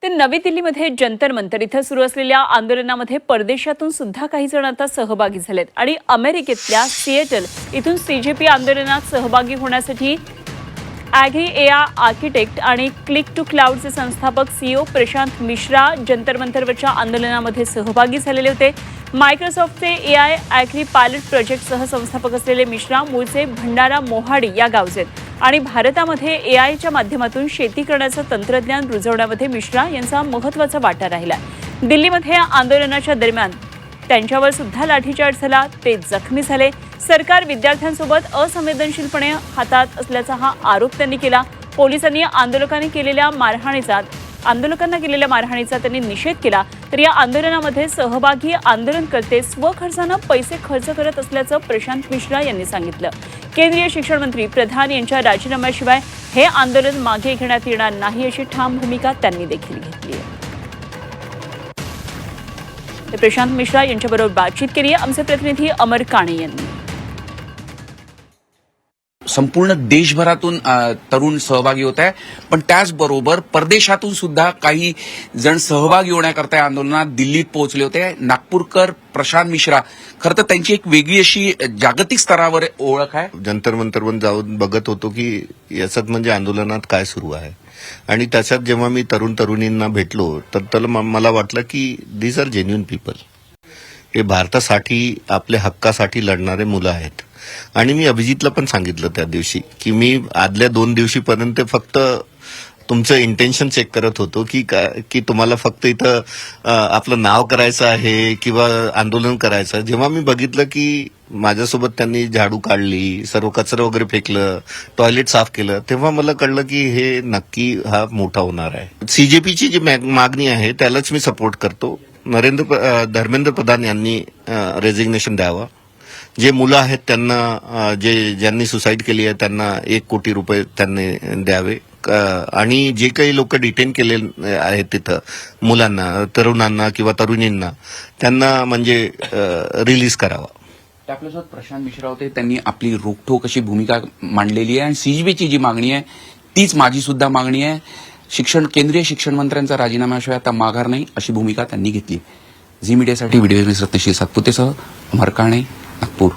ते नवी दिल्लीमध्ये जंतर मंतर इथं सुरू असलेल्या आंदोलनामध्ये परदेशातून सुद्धा काही जण आता सहभागी झालेत आणि अमेरिकेतल्या सिएटल इथून सीजेपी आंदोलनात सहभागी होण्यासाठी ॲग्री एआ आर्किटेक्ट आणि क्लिक टू क्लाउडचे संस्थापक सीईओ प्रशांत मिश्रा जंतर मंतरवरच्या आंदोलनामध्ये सहभागी झालेले होते. मायक्रोसॉफ्टचे एआय ॲग्री पायलट प्रोजेक्टसह संस्थापक असलेले मिश्रा मूळचे भंडारा मोहाडी या गावचे आहेत आणि भारतामध्ये एआयच्या माध्यमातून शेती करण्याचं तंत्रज्ञान रुजवण्यामध्ये मिश्रा यांचा महत्त्वाचा वाटा राहिला. दिल्लीमध्ये आंदोलनाच्या दरम्यान त्यांच्यावर सुद्धा लाठीचार्ज झाला, ते जखमी झाले. सरकार विद्यार्थ्यांसोबत असंवेदनशीलपणे हातात असल्याचा हा आरोप त्यांनी केला. पोलिसांनी आंदोलकांना केलेल्या मारहाणीचा त्यांनी निषेध केला. तर या आंदोलनामध्ये सहभागी आंदोलनकर्ते स्वखर्चानं पैसे खर्च करत असल्याचं प्रशांत मिश्रा यांनी सांगितलं. केंद्रीय शिक्षण मंत्री प्रधान यांच्या राजीनाम्याशिवाय हे आंदोलन मागे घेण्यात येणार नाही अशी ठाम भूमिका त्यांनी देखील घेतली आहे. प्रशांत मिश्रा यांच्याबरोबर बातचीत केली आहे आमचे प्रतिनिधी अमर काणे यांनी. संपूर्ण देशभरातून तरुण सहभागी होत आहे, पण त्याचबरोबर परदेशातून सुद्धा काही जण सहभागी होण्याकरता या आंदोलनात दिल्लीत पोहोचले होते. नागपूरकर प्रशांत मिश्रा, खरं तर त्यांची एक वेगळी अशी जागतिक स्तरावर ओळख आहे. जंतर मंतरवर जाऊन बघत होतो की याच्यात म्हणजे आंदोलनात काय सुरू आहे आणि त्याच्यात जेव्हा मी तरुणींना भेटलो तर मला वाटलं की दीज आर जेन्युइन पीपल. हे भारतासाठी आपल्या हक्कासाठी लढणारे मुलं आहेत. आणि मी अभिजितला पण सांगितलं त्या दिवशी की मी आदल्या 2 दिवशीपर्यंत फक्त तुमचं इंटेन्शन चेक करत होतो की तुम्हाला फक्त इथं आपलं नाव करायचं आहे किंवा आंदोलन करायचं. जेव्हा मी बघितलं की माझ्यासोबत त्यांनी झाडू काढली, सर्व कचरा वगैरे फेकलं, टॉयलेट साफ केलं, तेव्हा मला कळलं की हे नक्की हा मोठा होणार आहे. सीजेपीची जी मागणी आहे त्यालाच मी सपोर्ट करतो. धर्मेंद्र प्रधान यांनी रेझिग्नेशन द्यावं. जे मुलं आहेत त्यांना ज्यांनी सुसाईड केली आहे त्यांना 1 कोटी रुपये त्यांनी द्यावे आणि जे काही लोक डिटेन केले आहेत तिथं मुलांना, तरुणांना किंवा तरुणींना त्यांना म्हणजे रिलीज करावा. आपल्यासोबत प्रशांत मिश्रा होते. त्यांनी आपली रोखठोक अशी भूमिका मांडलेली आहे आणि सीजीपीची जी मागणी आहे तीच माझी सुद्धा मागणी आहे. केंद्रीय शिक्षण मंत्र्यांचा राजीनाम्याशिवाय आता माघार नाही अशी भूमिका त्यांनी घेतली. झी मीडियासाठी व्हिडिओ रत्नश्री सातपुतेसह अमर काणे, नागपूर.